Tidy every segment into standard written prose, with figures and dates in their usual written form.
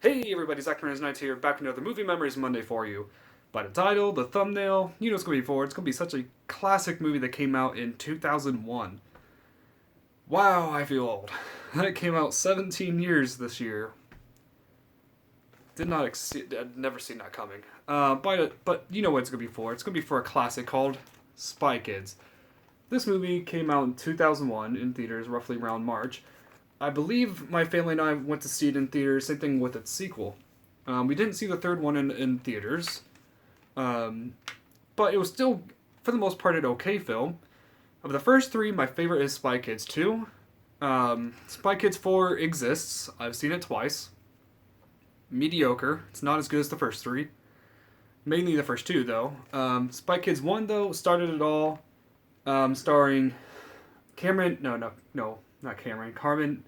Hey everybody, Zach Fernandez Knights here, back with another Movie Memories Monday for you. By the title, the thumbnail, you know what's going to be for. It's going to be such a classic movie that came out in 2001. Wow, I feel old. It came out 17 years this year. Did not exceed, I'd never seen that coming. But you know what it's going to be for. It's going to be for a classic called Spy Kids. This movie came out in 2001 in theaters, roughly around March. I believe my family and I went to see it in theaters, same thing with its sequel. We didn't see the third one in theaters, um, but it was still, for the most part, an okay film. Of the first three, my favorite is Spy Kids 2. Spy Kids 4 exists. I've seen it twice. Mediocre. It's not as good as the first three. Mainly the first two, though. Spy Kids 1, though, started it all. Starring Cameron. No, not Cameron. Carmen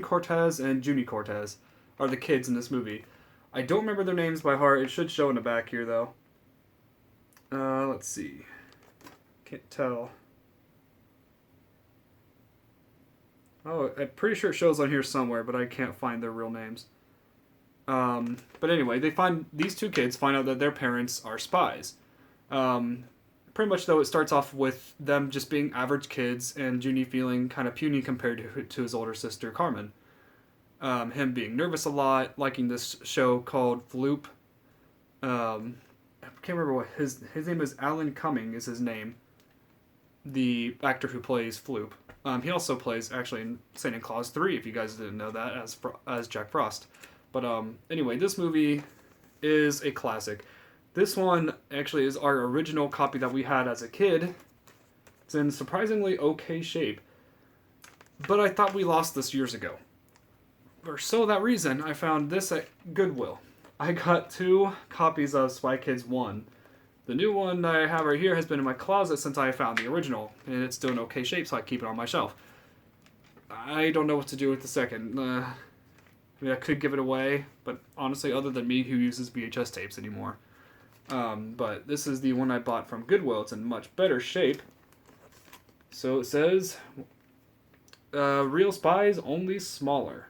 Cortez and Junie Cortez are the kids in this movie. I don't remember their names by heart. It should show in the back here, though. Let's see. Can't tell. Oh, I'm pretty sure it shows on here somewhere, but I can't find their real names. But anyway, these two kids find out that their parents are spies. Um, Pretty much, though, it starts off with them just being average kids and Junie feeling kind of puny compared to his older sister, Carmen. Him being nervous a lot, liking this show called Floop. I can't remember what his name is. Alan Cumming is his name. The actor who plays Floop. He also plays actually in Santa Claus 3, if you guys didn't know that, as Jack Frost. But anyway, this movie is a classic. This one actually is our original copy that we had as a kid. It's in surprisingly okay shape. But I thought we lost this years ago. For so that reason, I found this at Goodwill. I got two copies of Spy Kids 1. The new one I have right here has been in my closet since I found the original, and it's still in okay shape, so I keep it on my shelf. I don't know what to do with the second. I mean, I could give it away, but honestly, other than me who uses VHS tapes anymore. But this is the one I bought from Goodwill. It's in much better shape. So it says, real spies, only smaller.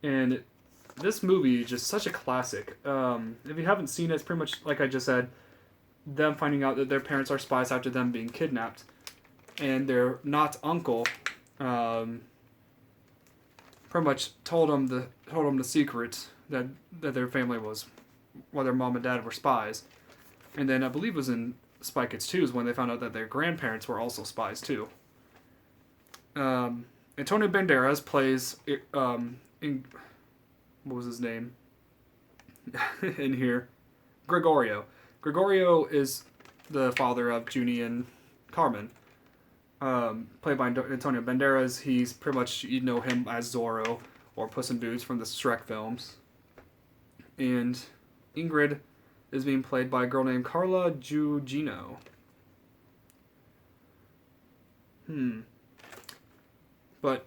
And this movie is just such a classic. If you haven't seen it, it's pretty much, like I just said, them finding out that their parents are spies after them being kidnapped. And their not uncle, pretty much told them the secret that their family was, well, their mom and dad were spies. And then I believe it was in Spy Kids 2 is when they found out that their grandparents were also spies too. Antonio Banderas plays what was his name in here? Gregorio. Gregorio is the father of Junie and Carmen. Played by Antonio Banderas. He's pretty much, you know him as Zorro or Puss in Boots from the Shrek films. And Ingrid is being played by a girl named Carla Gugino. But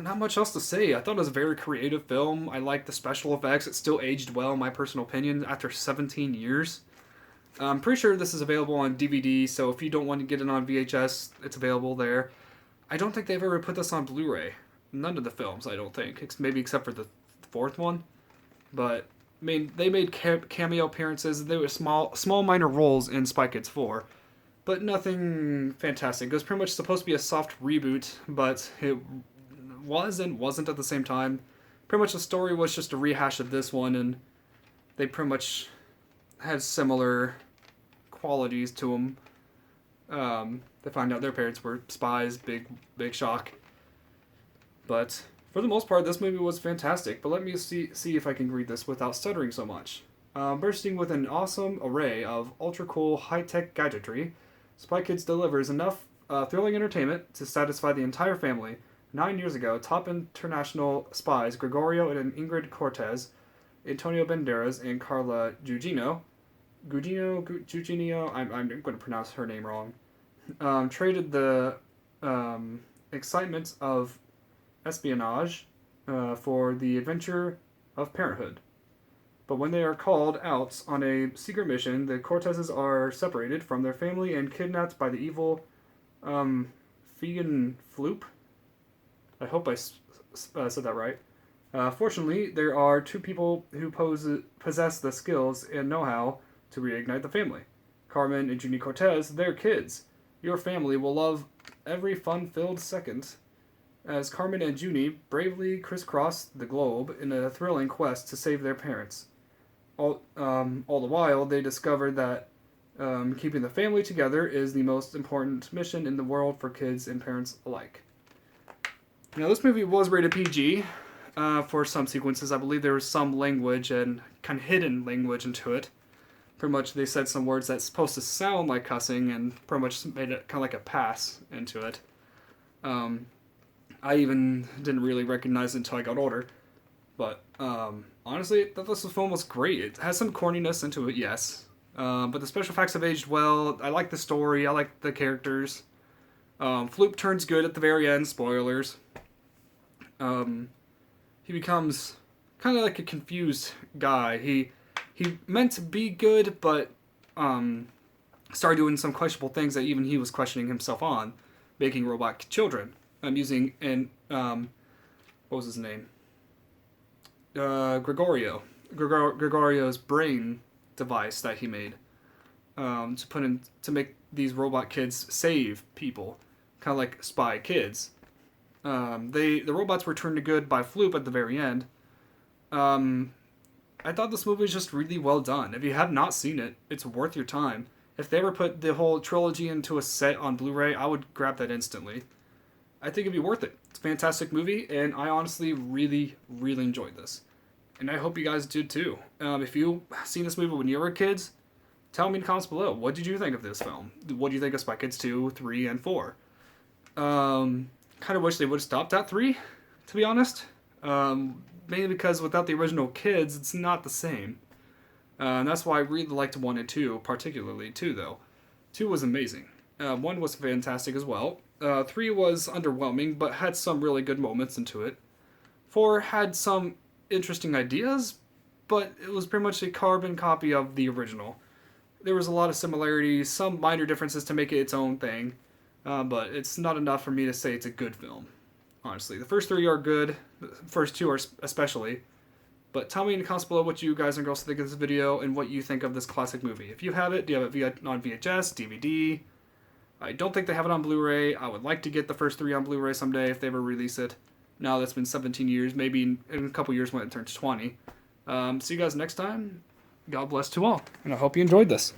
not much else to say. I thought it was a very creative film. I liked the special effects. It still aged well, in my personal opinion, after 17 years. I'm pretty sure this is available on DVD, so if you don't want to get it on VHS, it's available there. I don't think they've ever put this on Blu-ray. None of the films, I don't think. Maybe except for the fourth one. But, I mean, they made cameo appearances. They were small minor roles in Spy Kids 4. But nothing fantastic. It was pretty much supposed to be a soft reboot, but it was and wasn't at the same time. Pretty much the story was just a rehash of this one, and they pretty much had similar qualities to them. They find out their parents were spies, big shock. But for the most part, this movie was fantastic. But let me see if I can read this without stuttering so much. Bursting with an awesome array of ultra cool high-tech gadgetry, Spy Kids delivers enough thrilling entertainment to satisfy the entire family. 9 years ago, top international spies Gregorio and Ingrid Cortez, Antonio Banderas, and Carla Gugino, I'm going to pronounce her name wrong, traded the excitement of espionage for the adventure of parenthood. But when they are called out on a secret mission, the Cortezes are separated from their family and kidnapped by the evil Fegan Floop. I hope I said that right. Fortunately, there are two people who possess the skills and know-how to reignite the family. Carmen and Junie Cortez, their kids. Your family will love every fun-filled second as Carmen and Junie bravely crisscross the globe in a thrilling quest to save their parents. All the while, they discover that keeping the family together is the most important mission in the world for kids and parents alike. Now, this movie was rated PG for some sequences. I believe there was some language and kind of hidden language into it. Pretty much, they said some words that's supposed to sound like cussing and pretty much made it kind of like a pass into it. I even didn't really recognize it until I got older. But honestly, I thought this film was great. It has some corniness into it, yes. But the special effects have aged well. I like the story. I like the characters. Floop turns good at the very end. Spoilers. He becomes kind of like a confused guy. He meant to be good, but started doing some questionable things that even he was questioning himself on, making robot children. Using what was his name? Gregorio's brain device that he made to make these robot kids save people, kind of like Spy Kids. The robots were turned to good by Floop at the very end. I thought this movie was just really well done. If you have not seen it, it's worth your time. If they ever put the whole trilogy into a set on Blu-ray, I would grab that instantly. I think it'd be worth it. It's a fantastic movie, and I honestly really, really enjoyed this. And I hope you guys did too. If you've seen this movie when you were kids, tell me in the comments below. What did you think of this film? What do you think of Spy Kids 2, 3, and 4? Kind of wish they would have stopped at 3, to be honest. Mainly because without the original kids, it's not the same. And that's why I really liked 1 and 2, particularly 2, though. 2 was amazing. 1 was fantastic as well. 3 was underwhelming, but had some really good moments into it. 4 had some interesting ideas, but it was pretty much a carbon copy of the original. There was a lot of similarities, some minor differences to make it its own thing, but it's not enough for me to say it's a good film. Honestly, the first 3 are good, the first 2 are especially. But tell me in the comments below what you guys and girls think of this video and what you think of this classic movie. If you have it, do you have it on VHS, DVD? I don't think they have it on Blu-ray. I would like to get the first 3 on Blu-ray someday if they ever release it. Now that's been 17 years, maybe in a couple years when it turns 20. See you guys next time. God bless to all, and I hope you enjoyed this.